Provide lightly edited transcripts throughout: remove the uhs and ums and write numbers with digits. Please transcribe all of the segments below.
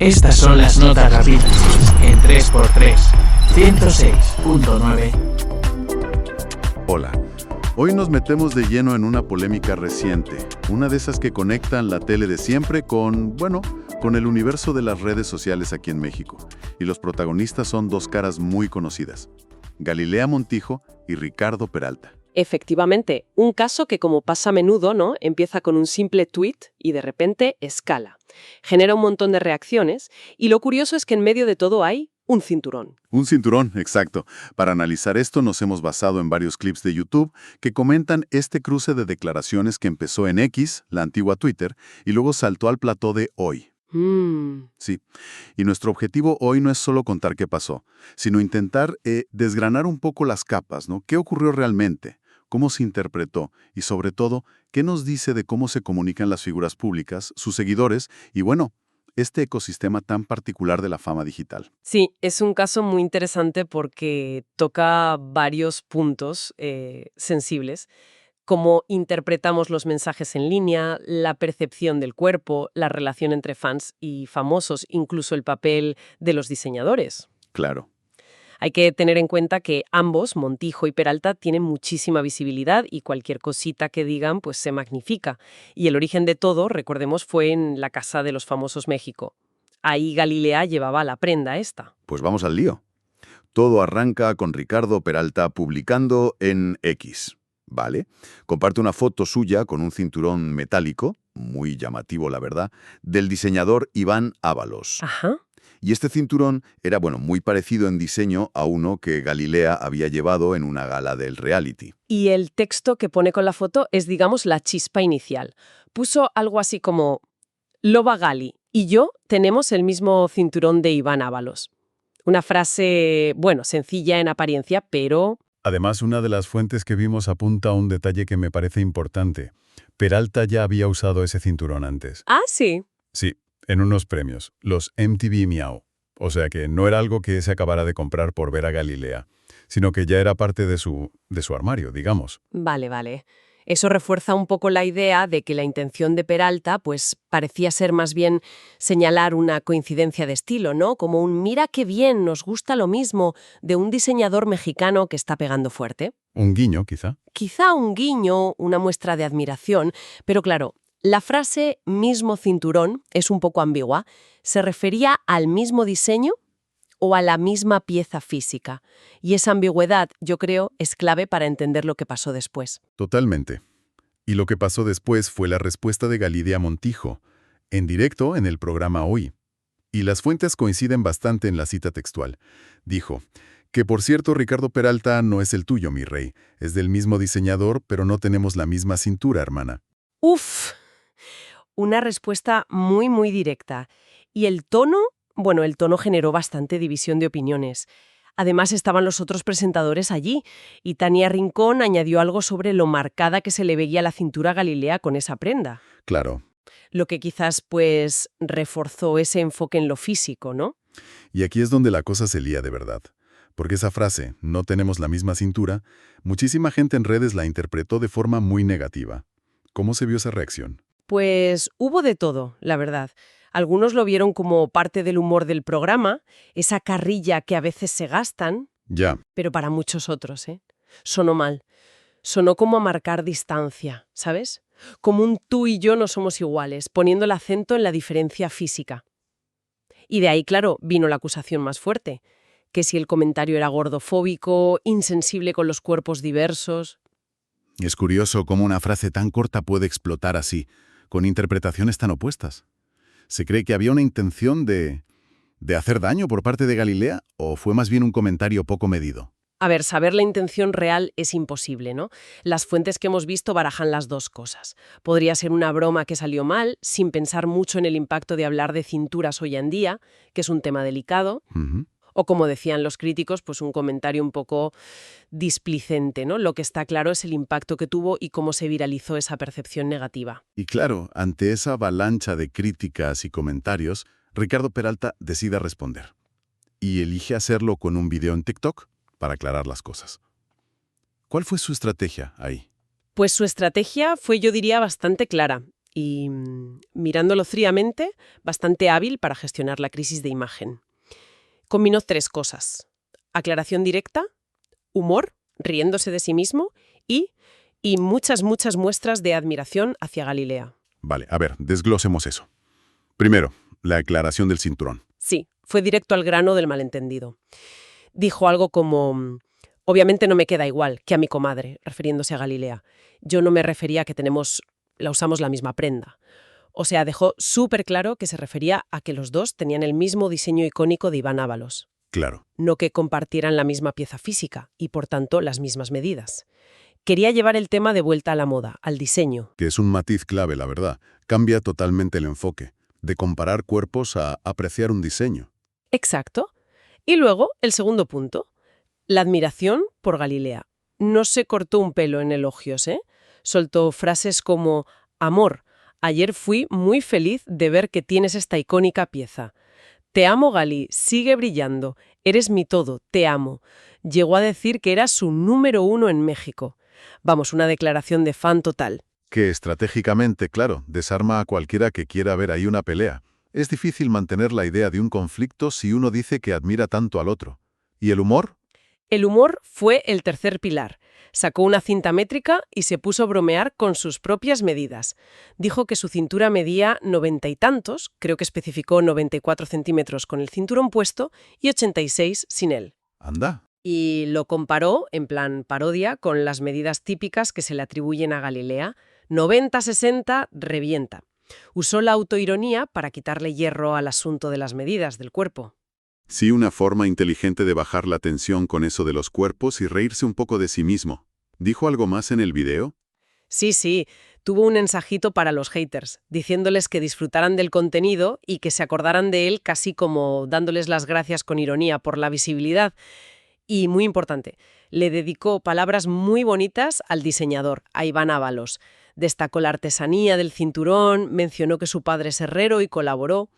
Estas son las notas rápidas en 3x3, 106.9. Hola, hoy nos metemos de lleno en una polémica reciente, una de esas que conectan la tele de siempre con el universo de las redes sociales aquí en México. Y los protagonistas son dos caras muy conocidas, Galilea Montijo y Ricardo Peralta. Efectivamente, un caso que, como pasa a menudo, ¿no?, empieza con un simple tuit y de repente escala. Genera un montón de reacciones y lo curioso es que en medio de todo hay un cinturón. Un cinturón, exacto. Para analizar esto nos hemos basado en varios clips de YouTube que comentan este cruce de declaraciones que empezó en X, la antigua Twitter, y luego saltó al plató de hoy. Sí, y nuestro objetivo hoy no es solo contar qué pasó, sino intentar desgranar un poco las capas, ¿no? ¿Qué ocurrió realmente? ¿Cómo se interpretó? Y sobre todo, ¿qué nos dice de cómo se comunican las figuras públicas, sus seguidores y, este ecosistema tan particular de la fama digital? Sí, es un caso muy interesante porque toca varios puntos sensibles. Cómo interpretamos los mensajes en línea, la percepción del cuerpo, la relación entre fans y famosos, incluso el papel de los diseñadores. Claro. Hay que tener en cuenta que ambos, Montijo y Peralta, tienen muchísima visibilidad y cualquier cosita que digan pues se magnifica. Y el origen de todo, recordemos, fue en la Casa de los Famosos México. Ahí Galilea llevaba la prenda esta. Pues vamos al lío. Todo arranca con Ricardo Peralta publicando en X. ¿Vale? Comparte una foto suya con un cinturón metálico, muy llamativo la verdad, del diseñador Iván Ábalos. Ajá. Y este cinturón era, muy parecido en diseño a uno que Galilea había llevado en una gala del reality. Y el texto que pone con la foto es, digamos, la chispa inicial. Puso algo así como: Loba Gali y yo tenemos el mismo cinturón de Iván Ábalos. Una frase, sencilla en apariencia, pero... Además, una de las fuentes que vimos apunta a un detalle que me parece importante. Peralta ya había usado ese cinturón antes. Ah, sí. Sí, en unos premios, los MTV Miau. O sea que no era algo que se acabara de comprar por ver a Galilea, sino que ya era parte de su armario, digamos. Vale. Eso refuerza un poco la idea de que la intención de Peralta pues parecía ser más bien señalar una coincidencia de estilo, ¿no? Como un mira qué bien, nos gusta lo mismo, de un diseñador mexicano que está pegando fuerte. Un guiño, quizá. Quizá un guiño, una muestra de admiración, pero claro, la frase mismo cinturón es un poco ambigua. ¿Se refería al mismo diseño o a la misma pieza física? Y esa ambigüedad, yo creo, es clave para entender lo que pasó después. Totalmente. Y lo que pasó después fue la respuesta de Galilea Montijo, en directo en el programa Hoy. Y las fuentes coinciden bastante en la cita textual. Dijo que, por cierto, Ricardo Peralta no es el tuyo, mi rey. Es del mismo diseñador, pero no tenemos la misma cintura, hermana. ¡Uf! Una respuesta muy directa. Y el tono... el tono generó bastante división de opiniones. Además estaban los otros presentadores allí, y Tania Rincón añadió algo sobre lo marcada que se le veía la cintura a Galilea con esa prenda. Claro. Lo que quizás, reforzó ese enfoque en lo físico, ¿no? Y aquí es donde la cosa se lía de verdad. Porque esa frase, no tenemos la misma cintura, muchísima gente en redes la interpretó de forma muy negativa. ¿Cómo se vio esa reacción? Pues hubo de todo, la verdad. Algunos lo vieron como parte del humor del programa, esa carrilla que a veces se gastan. Ya. Pero para muchos otros, sonó mal. Sonó como a marcar distancia, ¿sabes? Como un tú y yo no somos iguales, poniendo el acento en la diferencia física. Y de ahí, claro, vino la acusación más fuerte, que si el comentario era gordofóbico, insensible con los cuerpos diversos. Es curioso cómo una frase tan corta puede explotar así, con interpretaciones tan opuestas. ¿Se cree que había una intención de hacer daño por parte de Galilea o fue más bien un comentario poco medido? A ver, saber la intención real es imposible, ¿no? Las fuentes que hemos visto barajan las dos cosas. Podría ser una broma que salió mal, sin pensar mucho en el impacto de hablar de cinturas hoy en día, que es un tema delicado. O como decían los críticos, pues un comentario un poco displicente, ¿no? Lo que está claro es el impacto que tuvo y cómo se viralizó esa percepción negativa. Y claro, ante esa avalancha de críticas y comentarios, Ricardo Peralta decide responder. Y elige hacerlo con un video en TikTok para aclarar las cosas. ¿Cuál fue su estrategia ahí? Pues su estrategia fue, yo diría, bastante clara. y, mirándolo fríamente, bastante hábil para gestionar la crisis de imagen. Combinó 3 cosas: aclaración directa, humor, riéndose de sí mismo, y muchas muestras de admiración hacia Galilea. Vale, a ver, desglosemos eso. Primero, la aclaración del cinturón. Sí, fue directo al grano del malentendido. Dijo algo como: obviamente no me queda igual que a mi comadre, refiriéndose a Galilea. Yo no me refería a que usamos la misma prenda. O sea, dejó súper claro que se refería a que los dos tenían el mismo diseño icónico de Iván Ábalos, Claro. no que compartieran la misma pieza física y, por tanto, las mismas medidas. Quería llevar el tema de vuelta a la moda, al diseño. Que es un matiz clave, la verdad. Cambia totalmente el enfoque, de comparar cuerpos a apreciar un diseño. Exacto. Y luego, el segundo punto, la admiración por Galilea. No se cortó un pelo en elogios, ¿eh? Soltó frases como: amor, ayer fui muy feliz de ver que tienes esta icónica pieza. Te amo, Gali, sigue brillando. Eres mi todo, te amo. Llegó a decir que era su número 1 en México. Vamos, una declaración de fan total. Que estratégicamente, claro, desarma a cualquiera que quiera ver ahí una pelea. Es difícil mantener la idea de un conflicto si uno dice que admira tanto al otro. ¿Y el humor? El humor fue el tercer pilar. Sacó una cinta métrica y se puso a bromear con sus propias medidas. Dijo que su cintura medía 90 y tantos, creo que especificó 94 centímetros con el cinturón puesto y 86 sin él. Anda. Y lo comparó, en plan parodia, con las medidas típicas que se le atribuyen a Galilea. 90-60, revienta. Usó la autoironía para quitarle hierro al asunto de las medidas del cuerpo. Sí, una forma inteligente de bajar la tensión con eso de los cuerpos y reírse un poco de sí mismo. ¿Dijo algo más en el video? Sí, tuvo un ensajito para los haters, diciéndoles que disfrutaran del contenido y que se acordaran de él, casi como dándoles las gracias con ironía por la visibilidad. Y, muy importante, le dedicó palabras muy bonitas al diseñador, a Iván Ábalos. Destacó la artesanía del cinturón, mencionó que su padre es herrero y colaboró.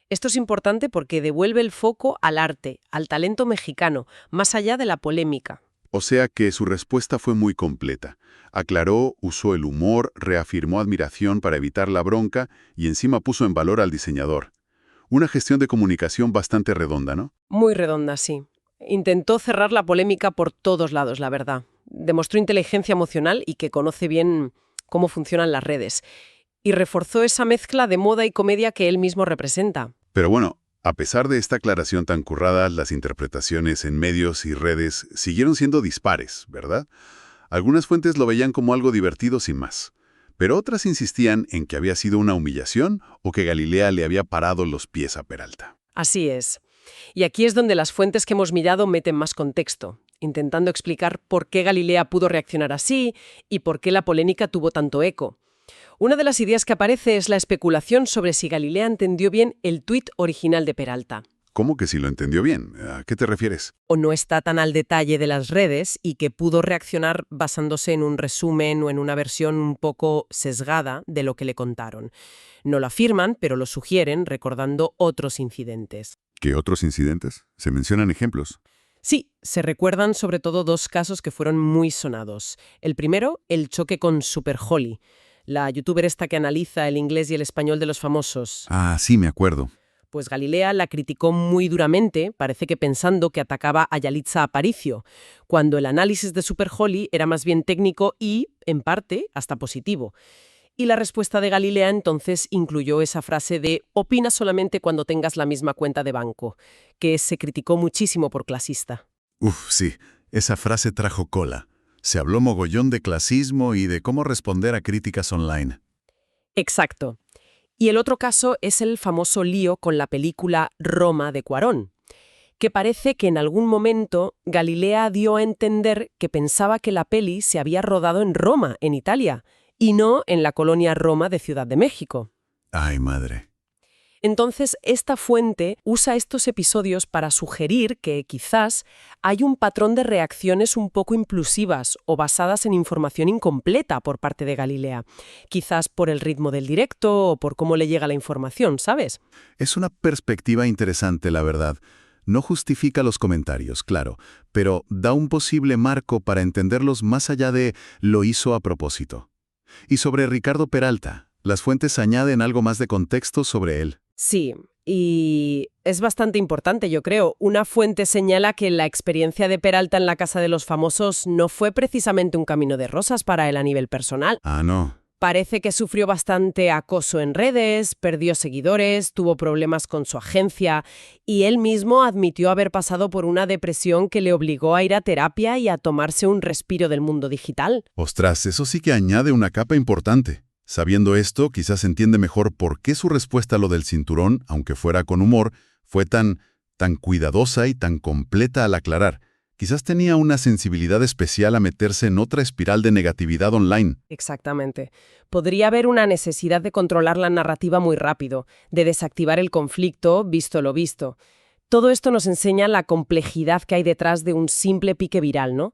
Esto es importante porque devuelve el foco al arte, al talento mexicano, más allá de la polémica. O sea que su respuesta fue muy completa. Aclaró, usó el humor, reafirmó admiración para evitar la bronca y encima puso en valor al diseñador. Una gestión de comunicación bastante redonda, ¿no? Muy redonda, sí. Intentó cerrar la polémica por todos lados, la verdad. Demostró inteligencia emocional y que conoce bien cómo funcionan las redes. Y reforzó esa mezcla de moda y comedia que él mismo representa. Pero bueno, a pesar de esta aclaración tan currada, las interpretaciones en medios y redes siguieron siendo dispares, ¿verdad? Algunas fuentes lo veían como algo divertido sin más, pero otras insistían en que había sido una humillación o que Galilea le había parado los pies a Peralta. Así es. Y aquí es donde las fuentes que hemos mirado meten más contexto, intentando explicar por qué Galilea pudo reaccionar así y por qué la polémica tuvo tanto eco. Una de las ideas que aparece es la especulación sobre si Galilea entendió bien el tuit original de Peralta. ¿Cómo que si lo entendió bien? ¿A qué te refieres? O no está tan al detalle de las redes y que pudo reaccionar basándose en un resumen o en una versión un poco sesgada de lo que le contaron. No lo afirman, pero lo sugieren recordando otros incidentes. ¿Qué otros incidentes? ¿Se mencionan ejemplos? Sí, se recuerdan sobre todo 2 casos que fueron muy sonados. El primero, el choque con Super Holly, la youtuber esta que analiza el inglés y el español de los famosos. Ah, sí, me acuerdo. Pues Galilea la criticó muy duramente, parece que pensando que atacaba a Yalitza Aparicio, cuando el análisis de Super Holly era más bien técnico y, en parte, hasta positivo. Y la respuesta de Galilea entonces incluyó esa frase de «opina solamente cuando tengas la misma cuenta de banco», que se criticó muchísimo por clasista. Sí, esa frase trajo cola. Se habló mogollón de clasismo y de cómo responder a críticas online. Exacto. Y el otro caso es el famoso lío con la película Roma de Cuarón, que parece que en algún momento Galilea dio a entender que pensaba que la peli se había rodado en Roma, en Italia, y no en la colonia Roma de Ciudad de México. Ay, madre. Entonces, esta fuente usa estos episodios para sugerir que quizás hay un patrón de reacciones un poco impulsivas o basadas en información incompleta por parte de Galilea. Quizás por el ritmo del directo o por cómo le llega la información, ¿sabes? Es una perspectiva interesante, la verdad. No justifica los comentarios, claro, pero da un posible marco para entenderlos más allá de «lo hizo a propósito». Y sobre Ricardo Peralta, Las fuentes añaden algo más de contexto sobre él. Sí, y es bastante importante, yo creo. Una fuente señala que la experiencia de Peralta en la Casa de los Famosos no fue precisamente un camino de rosas para él a nivel personal. Ah, no. Parece que sufrió bastante acoso en redes, perdió seguidores, tuvo problemas con su agencia y él mismo admitió haber pasado por una depresión que le obligó a ir a terapia y a tomarse un respiro del mundo digital. Ostras, eso sí que añade una capa importante. Sabiendo esto, quizás entiende mejor por qué su respuesta a lo del cinturón, aunque fuera con humor, fue tan cuidadosa y tan completa al aclarar. Quizás tenía una sensibilidad especial a meterse en otra espiral de negatividad online. Exactamente. Podría haber una necesidad de controlar la narrativa muy rápido, de desactivar el conflicto, visto lo visto. Todo esto nos enseña la complejidad que hay detrás de un simple pique viral, ¿no?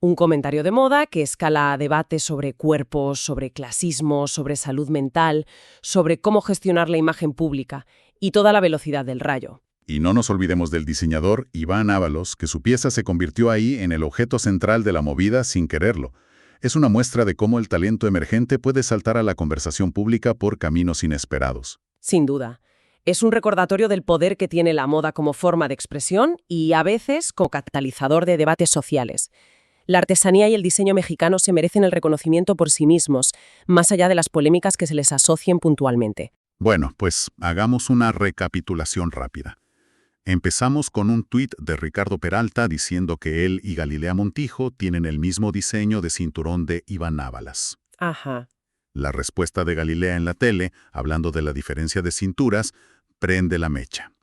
Un comentario de moda que escala a debates sobre cuerpos, sobre clasismo, sobre salud mental, sobre cómo gestionar la imagen pública y toda la velocidad del rayo. Y no nos olvidemos del diseñador Iván Ábalos, que su pieza se convirtió ahí en el objeto central de la movida sin quererlo. Es una muestra de cómo el talento emergente puede saltar a la conversación pública por caminos inesperados. Sin duda. Es un recordatorio del poder que tiene la moda como forma de expresión y, a veces, como catalizador de debates sociales. La artesanía y el diseño mexicano se merecen el reconocimiento por sí mismos, más allá de las polémicas que se les asocien puntualmente. Bueno, pues hagamos una recapitulación rápida. Empezamos con un tuit de Ricardo Peralta diciendo que él y Galilea Montijo tienen el mismo diseño de cinturón de Iván Ábalos. Ajá. La respuesta de Galilea en la tele, hablando de la diferencia de cinturas, prende la mecha.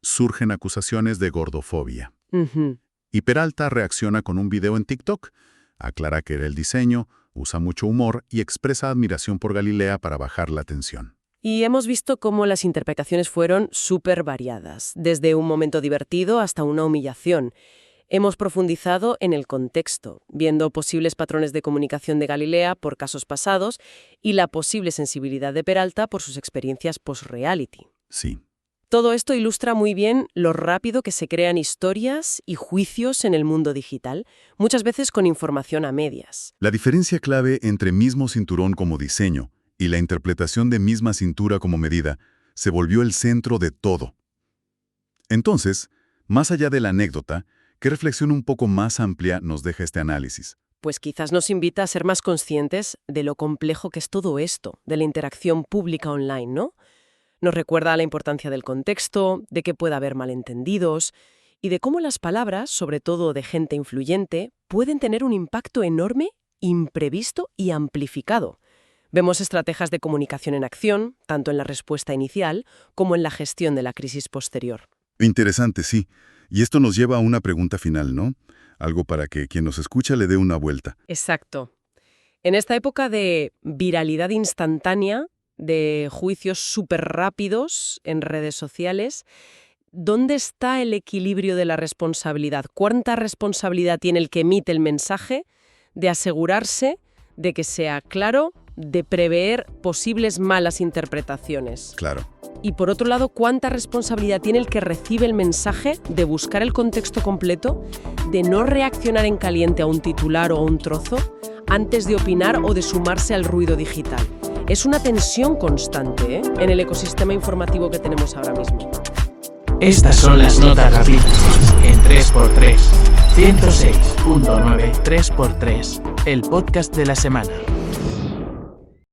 Surgen acusaciones de gordofobia. Y Peralta reacciona con un video en TikTok. Aclara que era el diseño, usa mucho humor y expresa admiración por Galilea para bajar la tensión. Y hemos visto cómo las interpretaciones fueron súper variadas, desde un momento divertido hasta una humillación. Hemos profundizado en el contexto, viendo posibles patrones de comunicación de Galilea por casos pasados y la posible sensibilidad de Peralta por sus experiencias post-reality. Sí. Todo esto ilustra muy bien lo rápido que se crean historias y juicios en el mundo digital, muchas veces con información a medias. La diferencia clave entre mismo cinturón como diseño y la interpretación de misma cintura como medida se volvió el centro de todo. Entonces, más allá de la anécdota, ¿qué reflexión un poco más amplia nos deja este análisis? Pues quizás nos invita a ser más conscientes de lo complejo que es todo esto, de la interacción pública online, ¿no? Nos recuerda a la importancia del contexto, de que puede haber malentendidos y de cómo las palabras, sobre todo de gente influyente, pueden tener un impacto enorme, imprevisto y amplificado. Vemos estrategias de comunicación en acción, tanto en la respuesta inicial como en la gestión de la crisis posterior. Interesante, sí. Y esto nos lleva a una pregunta final, ¿no? Algo para que quien nos escucha le dé una vuelta. Exacto. En esta época de viralidad instantánea, de juicios súper rápidos en redes sociales, ¿dónde está el equilibrio de la responsabilidad? ¿Cuánta responsabilidad tiene el que emite el mensaje de asegurarse de que sea claro, de prever posibles malas interpretaciones? Claro. Y por otro lado, ¿cuánta responsabilidad tiene el que recibe el mensaje de buscar el contexto completo, de no reaccionar en caliente a un titular o a un trozo, antes de opinar o de sumarse al ruido digital? Es una tensión constante, en el ecosistema informativo que tenemos ahora mismo. Estas son las notas rápidas en 3x3. 106.9 3x3, el podcast de la semana.